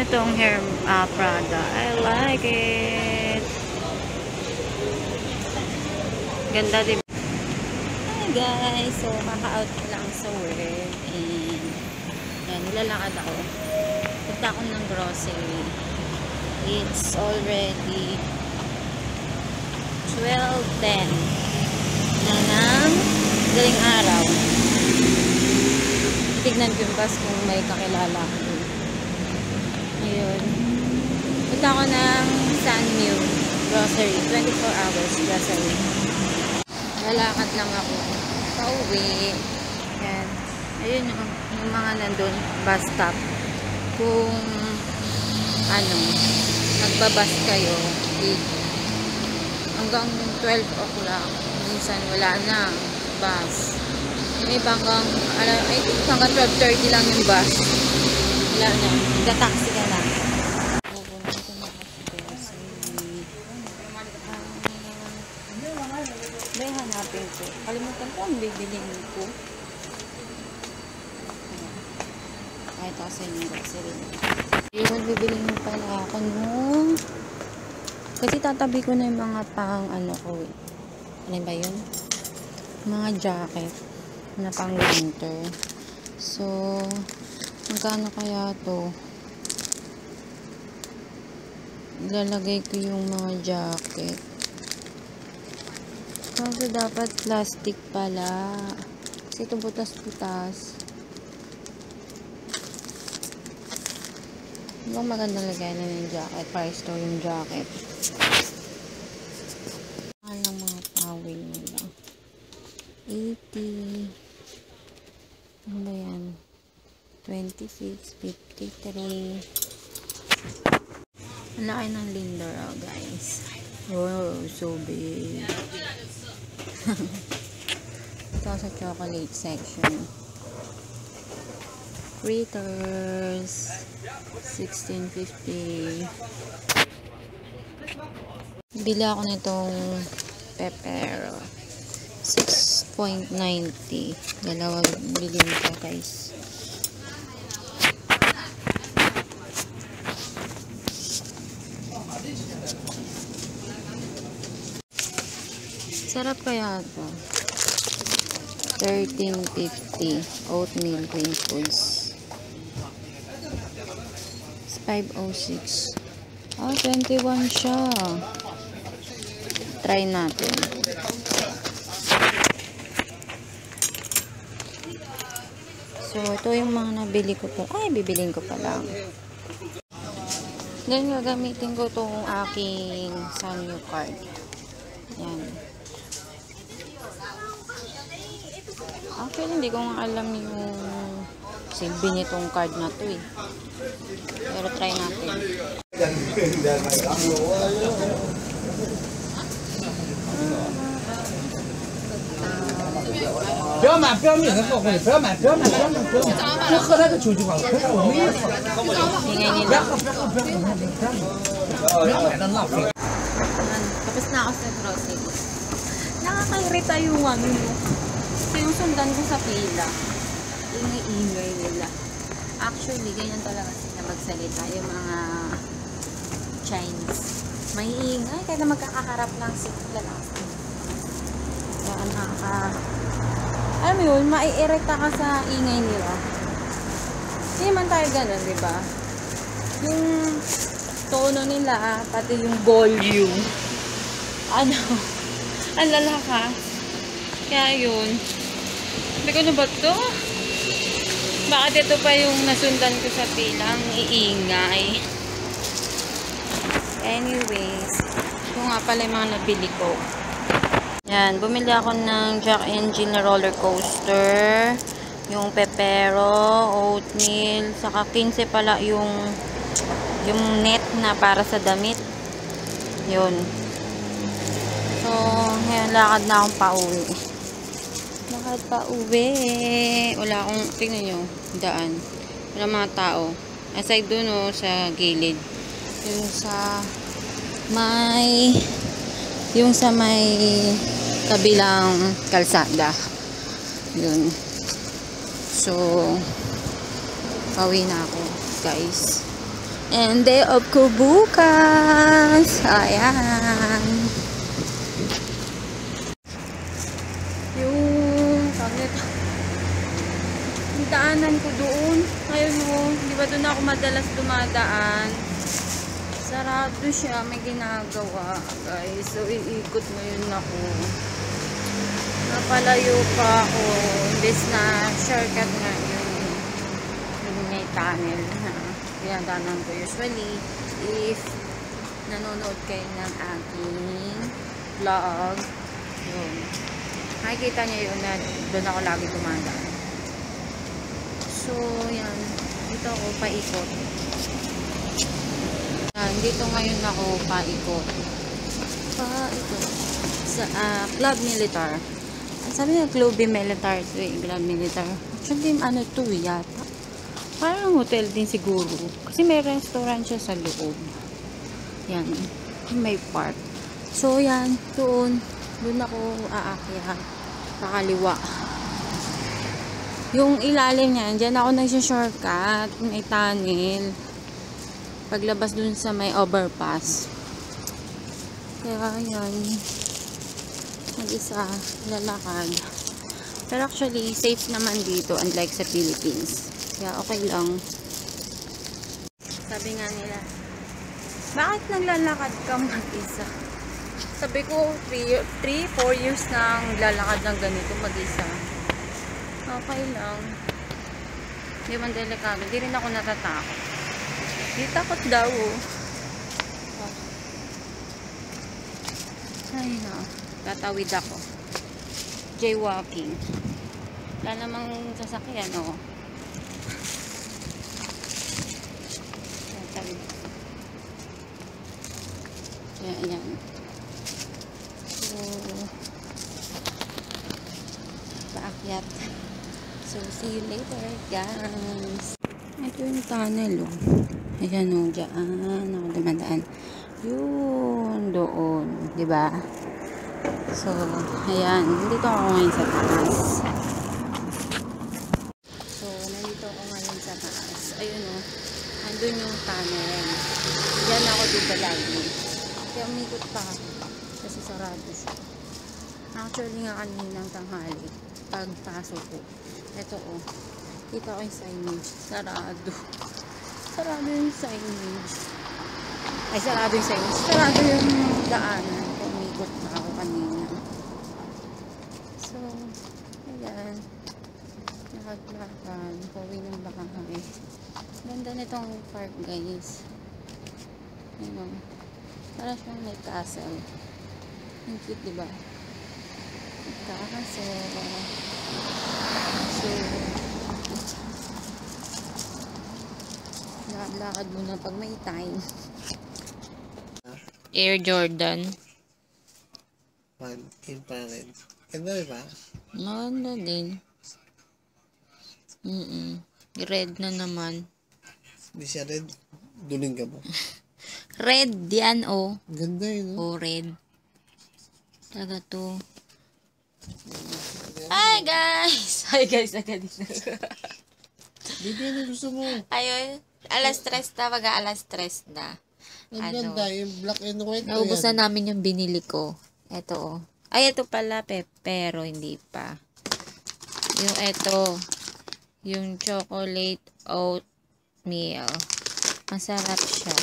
itong hair Prada. I like it. Ganda, diba? Hi guys! So, kaka-out ko lang sa work. And, yan, nilalakad ako. Punta ako ng grocery. It's already 12:10 na ng daling araw. Tignan ko yung bus kung may kakilala ko. Ayun. Punta ako ng Sunmew grocery. 24 hours grocery. Lalakad lang ako. Pauwi. Yan. Ayun yung mga nandun. Bus stop. Kung nagbabas kayo hanggang 12 o'clock. Minsan wala na bus. Yung iba hanggang 12:30 lang yung bus. Wala na. Nagta-taxi ka lang. May hanapin ko. Kalimutan ko ang bibiliin ko. Kahit ako sa inyo grocery. Yung bibiliin pala ako nung kasi tatabi ko na yung mga pang ko eh. Ano ba yun? Mga jacket na pang winter. So, magkano kaya to? Ilalagay ko yung mga jacket. Kasi dapat plastic pala. Kasi ito butas-butas. Ibang maganda lagay na yung jacket. Para store yung jacket. Alang mga towel nila. 80. Ano ba yan? 26, 53. Ang laki ng Lindor, guys. Wow, so big. Ito sa chocolate section. Critters. 16.50. Bili ako nitong pepper. 6.90. Dalawa bilhin ko, guys. Sarap kaya ito. 13.50. Oatmeal Clean Foods. 506. 21 siya. Try natin. So, ito yung mga nabili ko po. Ay, bibilin ko pa lang. Then, gagamitin ko itong aking Sunmew card. Yan. Actually, hindi ko nga alam yung silbi nitong card na to eh. Pero try natin.不要买，不要命，不会，不要买，不要买，不要买，不要买，就喝那个酒就完了，我没意思。不要喝，不要喝，不要喝，不要买那浪费。Tapos na ako sa grocery. Nakakairita yung So, yung sundan ko sa pila. Ingay-ingay nila. Actually, ganyan talaga sila magsalita. Yung mga Chinese. May ingay. Kaya na magkakaharap lang sila lang. Kaya alam mo yun, maiirita ka sa ingay nila. Hindi man tayo ganun, diba? Yung tono nila, pati yung volume. Ang lalakas. Kaya yun. Sabi ko, ano ba ito? Bakit ito pa yung nasundan ko sa pilang iingay? Anyways, ito nga pala yung mga nabili ko. Yan, bumili ako ng Jack and Jill na roller coaster. Yung pepero, oatmeal, saka 15 pala yung net na para sa damit. Yun. So, ngayon lakad na akong pauwi. Lakad pauwi. Wala akong, tingnan nyo, daan. Wala mga tao. Aside dun o, sa gilid. Yung sa may kabilang kalsada. Yun. So, pauwi na ako, guys. And day off ko bukas. Ayan. Yung daanan ko doon. Ayun mo, di ba doon ako madalas dumadaan? Sarado siya, may ginagawa, guys. So, iikot ngayon ako. Napalayo pa ako. Imbes na shortcut nga yung may tunnel na pinadanan ko. Usually, if nanonood kayo ng aking vlog, yun. Makikita niyo yun na doon ako lagi dumadaan. So, yan. Dito ako paikot. Yan. Dito ngayon ako paikot. Paikot. Sa Club Militar. Sabi niya Club Militar. So, Club Militar. Actually, ano to yata. Parang hotel din siguro. Kasi may restaurant siya sa loob. Yan. May park. So, yan. Doon. Doon ako aakyat. Kakaliwa. Yung ilalim niyan, dyan ako nagsha-shortcut. May tunnel. Paglabas dun sa may overpass. Kaya yan. Mag-isa, lalakad. Pero actually, safe naman dito, unlike sa Philippines. Kaya okay lang. Sabi nga nila, bakit naglalakad ka mag-isa? Sabi ko, 3-4 years nang lalakad ng ganito mag-isa. Okay lang. Hindi man delikado. Hindi rin ako natatakot. Hindi takot daw. Ay na. Tatawid ako. Jaywalking. Wala namang sasakyan, o. Tatawid. Ayan. So, paakyat. So, see you later, guys. Ito yung tunnel, oh. Ayan, oh, dyan. Ako dumadaan. Yun, doon. Diba? So, ayan. Nandito ako ngayon sa taas. So, nandito ako ngayon sa taas. Ayun, oh. Andun yung tunnel. Diyan ako dito lagi. Kaya umikot pa ako. Kasi sarado siya. Actually nga kaninang tanghali. Pagpasok ko. Ito, oh. Kita ko yung signage. Sarado. Sarado yung signage. Ay, sarado yung signage. Sarado yung daanan. Umikot pa ako kanina. So, ayan. Nakaglakan. Pauwi ng bahay. Ganda nitong park, guys. Ayan. Para siyang may castle. Ang cute, diba? Castle. So, lakad muna pag may time. Air Jordan. Infrared. Ganda ba? Maganda din. Red na naman. Hindi siya red. Duling ka ba? Red yan, oh. Ganda yun, no? Oh, red. Talaga to. Hi, guys! Hi, guys. Agad din. Bibi, ano gusto mo? Ayun. Alas 3 na. Mag-alas 3 na. Ang ganda, yung black and white. Naubos na namin yung binili ko. Ito, oh. Ay, ito pala, pero hindi pa. Yung ito. Yung chocolate oatmeal. Masarap siya.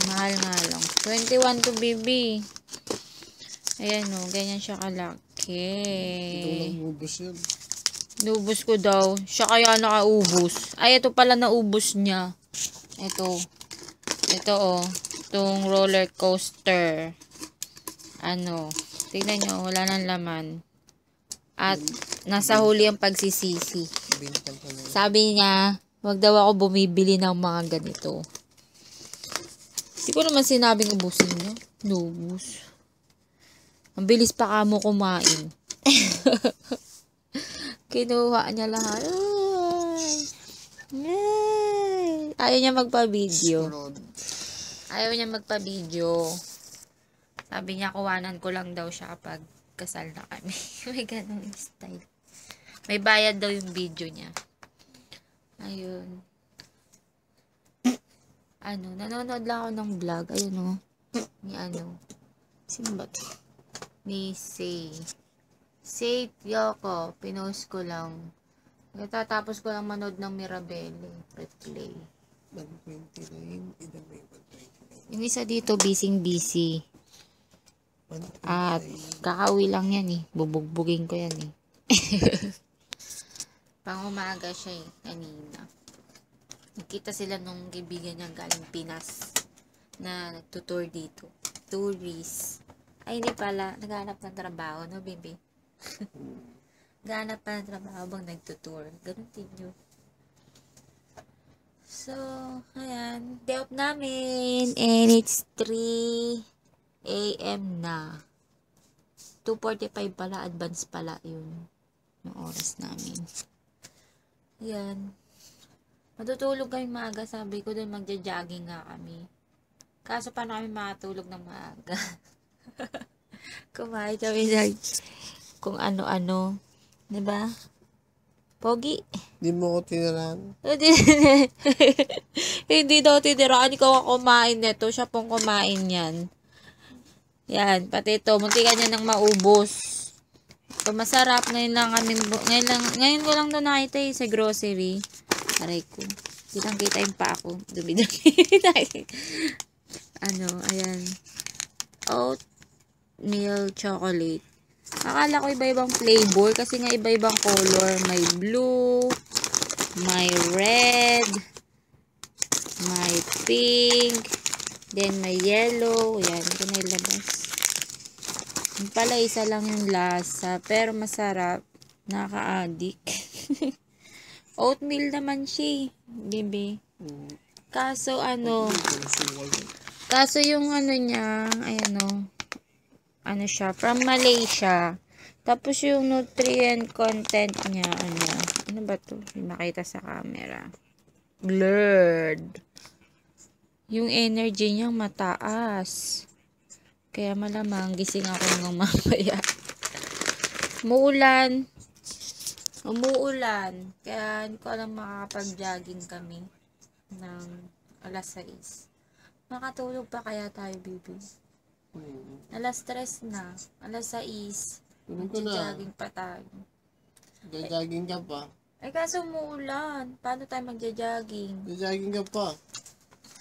Mahal nga lang. 21 to BB. Ayan, oh. Ganyan siya kalaki. Ito lang ubos yun. Naubos ko daw. Siya kaya nakaubos. Ay, ito pala naubos niya. Ito. Ito, oh. Itong roller coaster. Ano. Tingnan nyo. Wala nang laman. At, nasa huli ang pagsisisi. Sabi niya, wag daw ako bumibili ng mga ganito. Hindi ko naman sinabing ubusin niya. Naubos. Ang bilis pa kamo kumain. Kinuha niya lahat. Ayaw niya magpa-video. Ayaw niya magpa-video. Sabi niya, kuwanan ko lang daw siya kapag kasal na kami. May ganong style. May bayad daw yung video niya. Ayun. nanonood lang ako ng vlog. Ayun o. Ni sino ba to? Ni Safe Yoko. Pinost ko lang. Tatapos ko lang manood ng Mirabelle. Replay. 129. Ida may 129. Yung isa dito, busy. 129. At kakauwi lang yan eh. Bubugbugin ko yan eh. Pang umaga siya eh. Kanina. Nakita sila nung kaibigan niya galing Pinas na nagtutour dito. Tourist. Ay, hindi pala. Naghanap ng trabaho, no, baby? Naghanap pa ng trabaho bang nagtutour. Ganun din yun. So, ayan. Day off namin. And it's 3 a.m. na. 2:45 pala. Advance pala yun. Yung oras namin. Ayan. Matutulog kami maaga. Sabi ko doon magja-jogging nga kami. Kaso paano kami makatulog ng maaga? Kumain kami ng kung ano-ano. Diba? Pogi. Hindi mo ko tinaran. Hindi daw tiniraan. Ikaw ang kumain nito. Siya pong kumain yan. Yan. Pati ito. Muntikan niya nang maubos. So, masarap. Ngayon ko lang ito nakita sa grocery. Aray ko. Kitang-kita yung pa ako. Dumi-dumi. Ayan. Oatmeal chocolate. Akala ko iba-ibang flavor kasi nga iba-ibang color. May blue, may red, may pink, then may yellow. Ayan, ito na ilabas. Yung pala isa lang yung lasa, pero masarap. Nakaka-addict. Oatmeal naman siya, bibi. Kaso yung niya, siya, from Malaysia. Tapos yung nutrient content niya, ano ba to? Hindi makita sa camera. Blurred. Yung energy niya mataas. Kaya malamang gising ako ng mamaya. Umuulan. Kaya hindi ko alam makakapag-jogging kami ng alas 6. Makatulog pa kaya tayo, baby? Alas 3 na. Alas 6. Mag-jogging pa tayo. Jogging ka pa. Ay, kaso umuulan. Paano tayo magja-jogging? Jogging ka pa.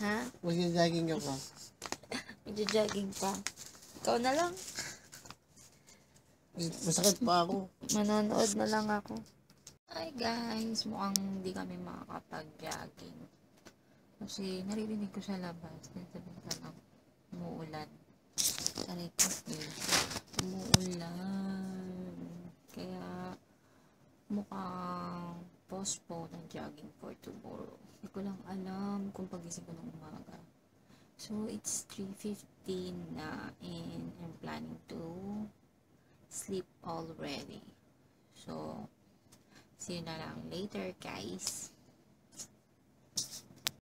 Ha? Magja-jogging ka pa. Magja-jogging pa. Ikaw na lang. Masakit pa ako. Manonood na lang ako. Hi guys, mukhang hindi kami makakapag-jogging. Kasi naririnig ko sa labas. Umuulan. Aray ko. Umuulan. Kaya mukhang postpone ang jogging for tomorrow. Hindi ko lang alam kung pagising ko ng umaga. So, it's 3:15 na and I'm planning to sleep already. So, see you na lang later, guys.